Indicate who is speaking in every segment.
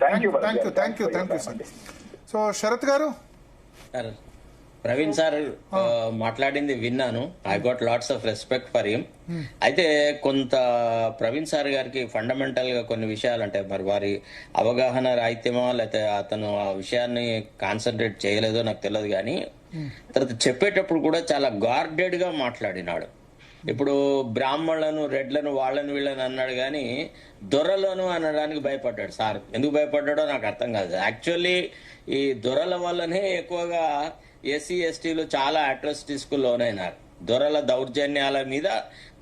Speaker 1: Thank you sir. So Sharath garu,
Speaker 2: Praveen sir మాట్లాడింది విన్నాను. I got lots of respect for him. అయితే కొంత ప్రవీణ్ సార్ గారికి ఫండమెంటల్ గా కొన్ని విషయాలు అంటే మరి వారి అవగాహన రాహిత్యమో లేకపోతే అతను ఆ విషయాన్ని కాన్సన్ట్రేట్ చేయలేదో నాకు తెలియదు, కానీ తర్వాత చెప్పేటప్పుడు కూడా చాలా గార్డెడ్ గా మాట్లాడినాడు. ఇప్పుడు బ్రాహ్మణులను, రెడ్లను, వాళ్ళని వీళ్ళని అన్నాడు, కానీ దొరలను అనడానికి భయపడ్డాడు సార్. ఎందుకు భయపడ్డాడో నాకు అర్థం కాదు. యాక్చువల్లీ ఈ దొరల వల్లనే ఎక్కువగా ఎస్సీ ఎస్టీలు చాలా అట్రాసిటీస్ కు లోనైనారు. దొరల దౌర్జన్యాల మీద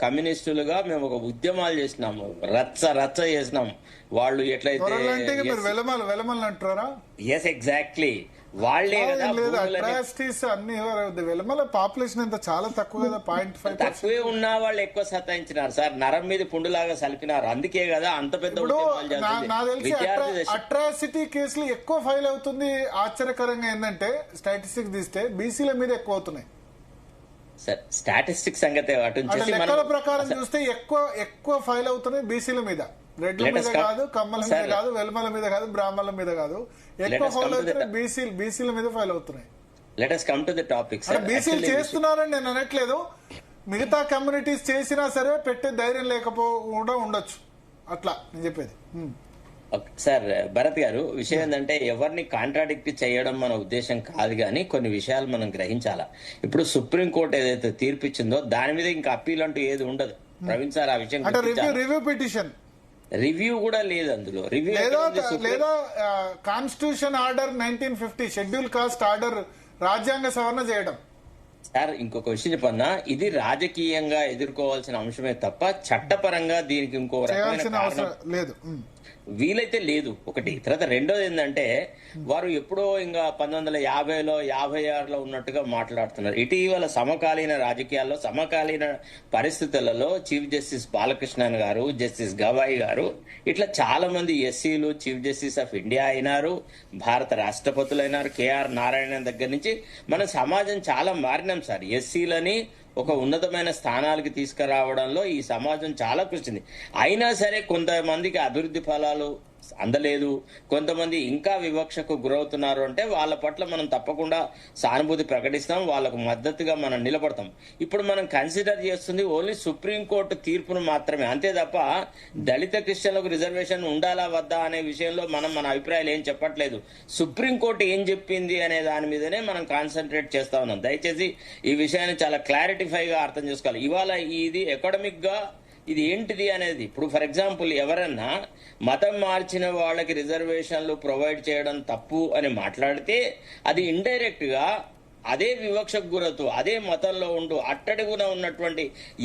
Speaker 2: కమ్యూనిస్టులుగా మేము ఒక ఉద్యమాలు చేసినాము, రచ్చ చేసినాం. వాళ్ళు ఎట్లయితే ఎస్ ఎగ్జాక్ట్లీ వాళ్ళే
Speaker 1: వెలమల పాపులేషన్ అంతా చాలా తక్కువ కదా, 0.5
Speaker 2: తక్కువే ఉన్నా వాళ్ళు ఎక్కువ సతాయించినారు సార్. నరం మీద పుండులాగా సలిపినారు. అందుకే కదా అంత పెద్ద
Speaker 1: అట్రాసిటీ కేసులు ఎక్కువ ఫైల్ అవుతుంది. ఆశ్చర్యకరంగా ఏంటంటే స్టాటిస్టిక్స్ తీస్తే బీసీల మీద ఎక్కువ అవుతున్నాయి.
Speaker 2: స్టాటిస్టిక్స్ సంగతి
Speaker 1: లెక్కల ప్రకారం చూస్తే ఎక్కువ ఫైల్ అవుతున్నాయి బీసీల మీద. రెడ్ల మీద కాదు, కమ్మల మీద కాదు, వెల్మల మీద కాదు, బ్రాహ్మణుల మీద కాదు. ఎక్కువ ఫైల్ అవుతున్నాయి బీసీల మీద ఫైల్ అవుతున్నాయి.
Speaker 2: Let us come to the topic, sir.
Speaker 1: బీసీలు చేస్తున్నారని నేను అనట్లేదు. మిగతా కమ్యూనిటీస్ చేసినా సరే పెట్టే ధైర్యం లేకపోవడం ఉండొచ్చు. అట్లా నేను చెప్పేది.
Speaker 2: సార్ భరత్ గారు, విషయం ఏంటంటే ఎవరిని కాంట్రాడిక్ట్ చేయడం మన ఉద్దేశం కాదు, కానీ కొన్ని విషయాలు మనం గ్రహించాలా. ఇప్పుడు సుప్రీంకోర్టు ఏదైతే తీర్పిచ్చిందో దాని మీద ఇంకా అప్పీల్ అంటూ ఏది ఉండదు. ప్రవీణ్ సార్ ఆ విషయం
Speaker 1: రివ్యూ పిటిషన్
Speaker 2: రివ్యూ కూడా లేదు అందులో. రివ్యూ
Speaker 1: లేదా constitution order 1950 schedule caste order రాజ్యాంగ సవరణ చేయడం.
Speaker 2: సార్ ఇంకొక విషయం చెప్పన్నా, ఇది రాజకీయంగా ఎదుర్కోవాల్సిన అంశమే తప్ప చట్టపరంగా దీనికి ఇంకో రకమైన
Speaker 1: అవసరం లేదు.
Speaker 2: వీలైతే లేదు ఒకటి. తర్వాత రెండోది ఏంటంటే వారు ఎప్పుడో ఇంకా 1950లో 56లో ఉన్నట్టుగా మాట్లాడుతున్నారు. ఇటీవల సమకాలీన రాజకీయాల్లో సమకాలీన పరిస్థితులలో చీఫ్ జస్టిస్ బాలకృష్ణన్ గారు, జస్టిస్ గవాయి గారు, ఇట్లా చాలా మంది ఎస్సీలు చీఫ్ జస్టిస్ ఆఫ్ ఇండియా అయినారు, భారత రాష్ట్రపతులు అయినారు, కేఆర్ నారాయణ దగ్గర నుంచి మన సమాజం చాలా మారినాం సార్. ఎస్సీలని ఒక ఉన్నతమైన స్థానాలకి తీసుకురావడంలో ఈ సమాజం చాలా కృషింది. అయినా సరే కొంతమందికి అభివృద్ధి ఫలాలు అందలేదు, కొంతమంది ఇంకా వివక్షకు గురవుతున్నారు. అంటే వాళ్ళ పట్ల మనం తప్పకుండా సానుభూతి ప్రకటిస్తాం, వాళ్ళకు మద్దతుగా మనం నిలబడతాం. ఇప్పుడు మనం కన్సిడర్ చేస్తుంది ఓన్లీ సుప్రీంకోర్టు తీర్పును మాత్రమే, అంతే తప్ప దళిత క్రిస్టియన్లకు రిజర్వేషన్ ఉండాలా వద్దా అనే విషయంలో మనం మన అభిప్రాయాలు ఏం చెప్పట్లేదు. సుప్రీంకోర్టు ఏం చెప్పింది అనే దాని మీదనే మనం కాన్సన్ట్రేట్ చేస్తా ఉన్నాం. దయచేసి ఈ విషయాన్ని చాలా క్లారిటిఫైగా అర్థం చేసుకోవాలి. ఇవాళ ఇది ఎకడమిక్ గా ఇది ఏంటిది అనేది, ఇప్పుడు ఫర్ ఎగ్జాంపుల్ ఎవరన్నా మతం మార్చిన వాళ్ళకి రిజర్వేషన్లు ప్రొవైడ్ చేయడం తప్పు అని మాట్లాడితే అది ఇండైరెక్ట్ గా అదే వివక్షకు గురవుతూ అదే మతంలో ఉంటూ అట్టడుగున ఉన్నటువంటి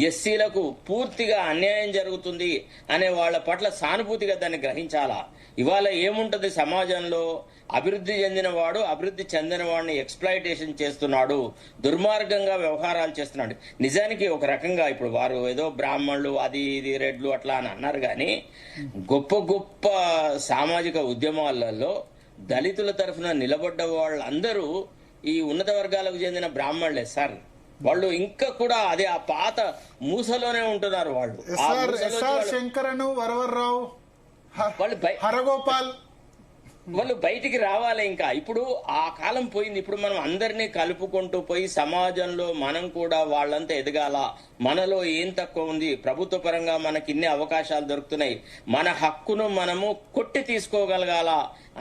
Speaker 2: ఎస్సీలకు పూర్తిగా అన్యాయం జరుగుతుంది అనే వాళ్ళ పట్ల సానుభూతిగా దాన్ని గ్రహించాలా. ఇవాళ ఏముంటది సమాజంలో, అభివృద్ధి చెందిన వాడు అభివృద్ధి చెందిన వాడిని ఎక్స్ప్లాయిటేషన్ చేస్తున్నాడు, దుర్మార్గంగా వ్యవహారాలు చేస్తున్నాడు. నిజానికి ఒక రకంగా ఇప్పుడు వారు ఏదో బ్రాహ్మణులు అది ఇది రెడ్లు అట్లా అని అన్నారు, కానీ గొప్ప గొప్ప సామాజిక ఉద్యమాలలో దళితుల తరఫున నిలబడ్డ వాళ్ళందరూ ఈ ఉన్నత వర్గాలకు చెందిన బ్రాహ్మణులే సార్. వాళ్ళు ఇంకా కూడా అదే ఆ పాత మూసలోనే ఉంటున్నారు. వాళ్ళు
Speaker 1: శంకరను, వరవర్రావు, హరగోపాల్
Speaker 2: వాళ్ళు బయటికి రావాలి. ఇంకా ఇప్పుడు ఆ కాలం పోయింది. ఇప్పుడు మనం అందరినీ కలుపుకుంటూ పోయి సమాజంలో మనం కూడా వాళ్ళంతా ఎదగాల. మనలో ఏం తక్కువ ఉంది, ప్రభుత్వ పరంగా మనకి ఇన్ని అవకాశాలు దొరుకుతున్నాయి, మన హక్కును మనము కొట్టి తీసుకోగలగాల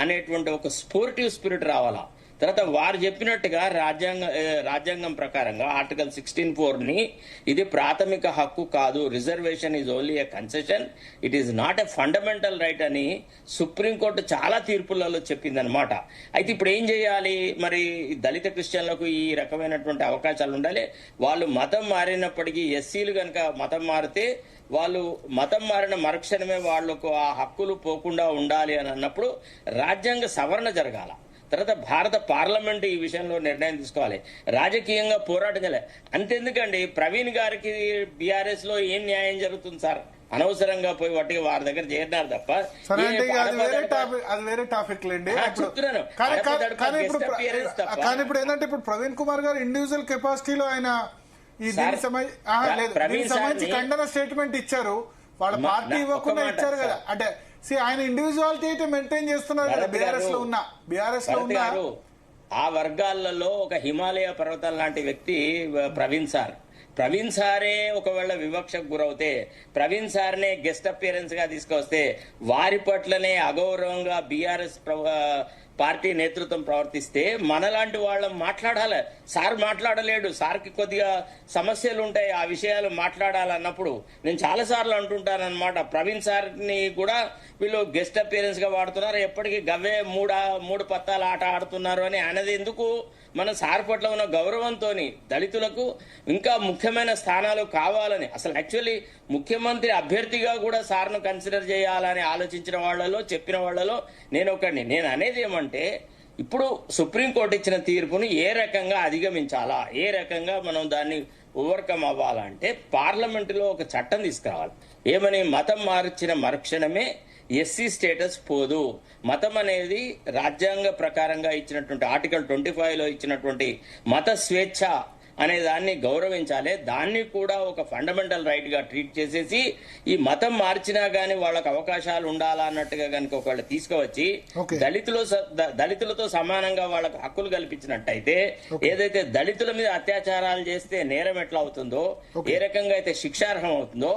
Speaker 2: అనేటువంటి ఒక స్పోర్టివ్ స్పిరిట్ రావాలా. తర్వాత వారు చెప్పినట్టుగా రాజ్యాంగం ప్రకారంగా ఆర్టికల్ 16(4) ఇది ప్రాథమిక హక్కు కాదు, reservation is only a concession, it is not a fundamental right అని సుప్రీంకోర్టు చాలా తీర్పులలో చెప్పిందనమాట. అయితే ఇప్పుడు ఏం చేయాలి మరి? దళిత క్రిస్టియన్లకు ఈ రకమైనటువంటి అవకాశాలు ఉండాలి. వాళ్ళు మతం మారినప్పటికీ ఎస్సీలు కనుక మతం మారితే వాళ్ళు మతం మారిన మరుక్షణమే వాళ్లకు ఆ హక్కులు పోకుండా ఉండాలి అని అన్నప్పుడు రాజ్యాంగ సవరణ జరగాల. తర్వాత భారత పార్లమెంట్ ఈ విషయంలో నిర్ణయం తీసుకోవాలి. రాజకీయంగా పోరాటం చేయాలి. అంతెందుకండి, ప్రవీణ్ గారికి బీఆర్ఎస్ లో ఏం న్యాయం జరుగుతుంది సార్? అనవసరంగా పోయి వాటికి వారి దగ్గర చేరినారు తప్ప.
Speaker 1: చెప్తున్నాను. కానీ ఇప్పుడు ఏంటంటే ఇప్పుడు ప్రవీణ్ కుమార్ గారు ఇండివిజువల్ కెపాసిటీలో ఆయన ఈ దీనికి సంబంధించి ఖండన స్టేట్మెంట్ ఇచ్చారు. వాళ్ళ పార్టీ ఇవ్వకుండా ఇచ్చారు కదా. అంటే ఆయన ఇండివిజువాలిటీ అయితే మెయింటైన్ చేస్తున్నారు కదా బీఆర్ఎస్ లో ఉన్న
Speaker 2: ఆ వర్గాలలో ఒక హిమాలయ పర్వతం లాంటి వ్యక్తి ప్రవీణ్ సారే ఒకవేళ వివక్షకు గురవుతే, ప్రవీణ్ సార్నే గెస్ట్ అపియరెన్స్ గా తీసుకొస్తే, వారి పట్లనే అగౌరవంగా బీఆర్ఎస్ పార్టీ నేతృత్వం ప్రవర్తిస్తే మనలాంటి వాళ్ళం మాట్లాడాలి. సార్ మాట్లాడలేడు, సార్కి కొద్దిగా సమస్యలు ఉంటాయి, ఆ విషయాలు మాట్లాడాలన్నప్పుడు నేను చాలా సార్లు అంటుంటానన్నమాట, ప్రవీణ్ సార్ని కూడా వీళ్ళు గెస్ట్ అపియరెన్స్ గా వాడుతున్నారు, ఎప్పటికీ గవ్వే మూడు పత్తాల ఆట ఆడుతున్నారు అని అనేది ఎందుకు? మన సార్ పట్ల ఉన్న గౌరవంతో దళితులకు ఇంకా ముఖ్యమైన స్థానాలు కావాలని, అసలు యాక్చువల్లీ ముఖ్యమంత్రి అభ్యర్థిగా కూడా సార్ను కన్సిడర్ చేయాలని ఆలోచించిన వాళ్లలో, చెప్పిన వాళ్లలో నేను ఒకడిని. నేను అనేది ఏమంటే, ఇప్పుడు సుప్రీంకోర్టు ఇచ్చిన తీర్పును ఏ రకంగా అధిగమించాలా, ఏ రకంగా మనం దాన్ని ఓవర్కమ్ అవ్వాలంటే పార్లమెంటులో ఒక చట్టం తీసుకురావాలి. ఏమని? మతం మార్చిన మరుక్షణమే ఎస్సీ స్టేటస్ పోదు. మతం అనేది రాజ్యాంగ ప్రకారంగా ఇచ్చినటువంటి ఆర్టికల్ 25లో ఇచ్చినటువంటి మత స్వేచ్ఛ అనే దాన్ని గౌరవించాలి. దాన్ని కూడా ఒక ఫండమెంటల్ రైట్ గా ట్రీట్ చేసేసి, ఈ మతం మార్చినా గానీ వాళ్ళకు అవకాశాలు ఉండాలా అన్నట్టుగా కనుక ఒకళ్ళు తీసుకువచ్చి దళితులతో సమానంగా వాళ్ళకు హక్కులు కల్పించినట్టయితే, ఏదైతే దళితుల మీద అత్యాచారాలు చేస్తే నేరం ఎట్లా అవుతుందో, ఏ రకంగా అయితే శిక్షార్హం అవుతుందో,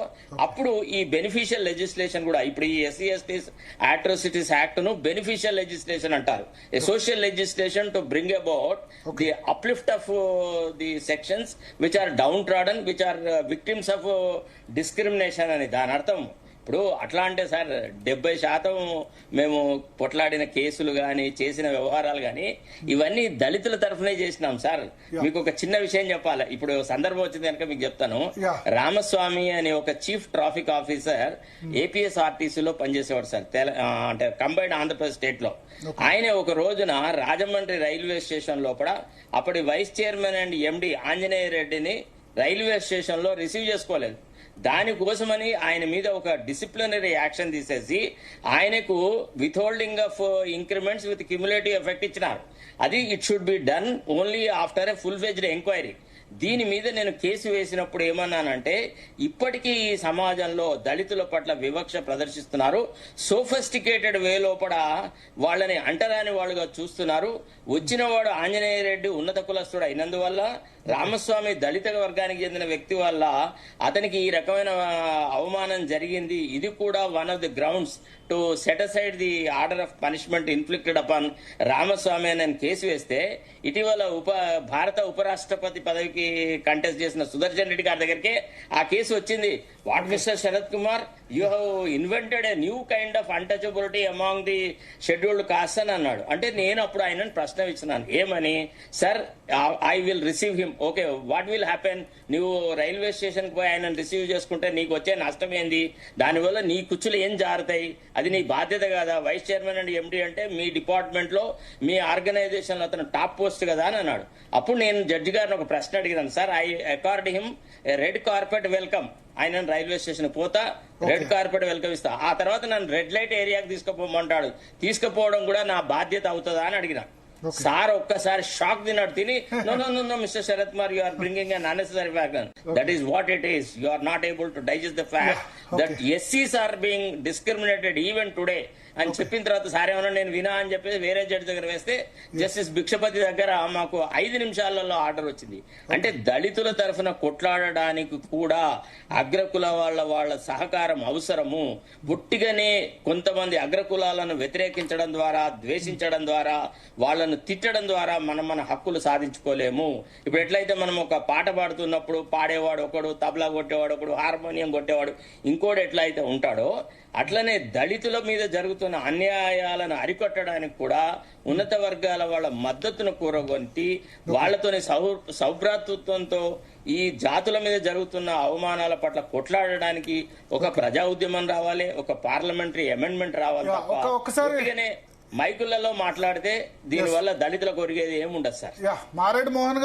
Speaker 2: అప్పుడు ఈ బెనిఫిషియల్ లెజిస్లేషన్ కూడా, ఇప్పుడు ఈ ఎస్సీ ఎస్టీస్ అట్రాసిటీస్ యాక్ట్ ను బెనిఫిషియల్ లెజిస్లేషన్ అంటారు. A social legislation to bring about the uplift of the sections which are downtrodden, which are victims of discrimination అని దాని అర్థం. ఇప్పుడు అట్లా అంటే సార్ 70% మేము పొట్లాడిన కేసులు గాని, చేసిన వ్యవహారాలు గాని ఇవన్నీ దళితుల తరఫునే చేసినాం సార్. మీకు ఒక చిన్న విషయం చెప్పాలి, ఇప్పుడు సందర్భం వచ్చింది కనుక మీకు చెప్తాను. రామస్వామి అనే ఒక చీఫ్ ట్రాఫిక్ ఆఫీసర్ ఏపీఎస్ఆర్టీసీలో పనిచేసేవాడు సార్, అంటే కంబైన్డ్ ఆంధ్రప్రదేశ్ స్టేట్ లో. ఆయన ఒక రోజున రాజమండ్రి రైల్వే స్టేషన్ లోపల అప్పటి vice chairman and MD Anjaneya రెడ్డిని రైల్వే స్టేషన్ లో రిసీవ్ చేసుకోలేదు. దానికోసమని ఆయన మీద ఒక డిసిప్లినరీ యాక్షన్ తీసేసి ఆయనకు withholding of increments with cumulative effect ఇచ్చినారు. అది it should be done only after a full fledged enquiry. దీని మీద నేను కేసు వేసినప్పుడు ఏమన్నానంటే, ఇప్పటికీ ఈ సమాజంలో దళితుల పట్ల వివక్ష ప్రదర్శిస్తున్నారు, సోఫిస్టికేటెడ్ వే లోపల వాళ్ళని అంటరాని వాళ్ళుగా చూస్తున్నారు. వచ్చినవాడు ఆంజనేయ రెడ్డి ఉన్నత కులస్తుడు అయినందువల్ల, రామస్వామి దళిత వర్గానికి చెందిన వ్యక్తి వల్ల అతనికి ఈ రకమైన అవమానం జరిగింది. ఇది కూడా one of the grounds to set aside the order of punishment inflicted upon Ramaswamy అని కేసు వేస్తే, ఇటీవల భారత ఉపరాష్ట్రపతి పదవికి కంటెస్ట్ చేసిన సుదర్శన్ రెడ్డి గారి దగ్గరికి ఆ కేసు వచ్చింది. What mister Sarath Kumar, you have invented a new kind of untouchability among the scheduled caste అని అన్నాడు. అంటే నేను అప్పుడు ఆయనను ప్రశ్న ఇచ్చినాను, ఏమని? Sir, I will receive him. Okay, what will happen? నువ్వు రైల్వే స్టేషన్ కి పోయి ఆయనను రిసీవ్ చేసుకుంటే నీకు వచ్చే నష్టం ఏంది? దానివల్ల నీ కుచ్చులు ఏం జారుతాయి? అది నీ బాధ్యత కదా. వైస్ చైర్మన్ అండ్ ఎండి అంటే మీ డిపార్ట్మెంట్ లో, మీ ఆర్గనైజేషన్ లో అతను టాప్ పోస్ట్ కదా అని అన్నాడు. అప్పుడు నేను జడ్జి గారిని ఒక ప్రశ్న అడిగాను, sir, I accord him red carpet welcome. ఆయన రైల్వే స్టేషన్ పోతా రెడ్ కార్పెట్ వెల్కమ్ ఇస్తా. ఆ తర్వాత నన్ను రెడ్ లైట్ ఏరియాకి తీసుకుపోమంటాడు, తీసుకుపోవడం కూడా నా బాధ్యత అవుతుందా అని అడిగిన. సార్ ఒక్కసారి షాక్ తిన్నాడు. తిని, no mister Sarath Kumar, you are bringing an unnecessary fact. That is what it is. You are not able to digest the fact that ఎస్సీస్ are being discriminated even today అని చెప్పిన తర్వాత సార్ ఏమన్నా నేను వినా అని చెప్పేసి వేరే జడ్జి దగ్గర వేస్తే, జస్టిస్ భిక్షపతి దగ్గర మాకు 5 నిమిషాలలో ఆర్డర్ వచ్చింది. అంటే దళితుల తరఫున కొట్లాడడానికి కూడా అగ్రకుల వాళ్ళ సహకారం అవసరము. పుట్టిగానే కొంతమంది అగ్రకులాలను వ్యతిరేకించడం ద్వారా, ద్వేషించడం ద్వారా, వాళ్ళను తిట్టడం ద్వారా మన హక్కులు సాధించుకోలేము. ఇప్పుడు ఎట్లయితే మనం ఒక పాట పాడుతున్నప్పుడు పాడేవాడు ఒకడు, తబలా కొట్టేవాడు ఒకడు, హార్మోనియం కొట్టేవాడు ఇంకోటి ఎట్లయితే ఉంటాడో, అట్లనే దళితుల మీద జరుగుతున్న అన్యాయాలను అరికట్టడానికి కూడా ఉన్నత వర్గాల వాళ్ళ మద్దతును కూరగొంటి వాళ్ళతోని సౌభ్రాతృత్వంతో ఈ జాతుల మీద జరుగుతున్న అవమానాల పట్ల కొట్లాడడానికి ఒక ప్రజా ఉద్యమం రావాలి, ఒక పార్లమెంటరీ అమెండ్మెంట్ రావాలి. ఒక్కసారి మైకులలో మాట్లాడితే దీనివల్ల దళితులకు ఒరిగేది ఏముండదు సార్.
Speaker 1: మారెడ్డి మోహన్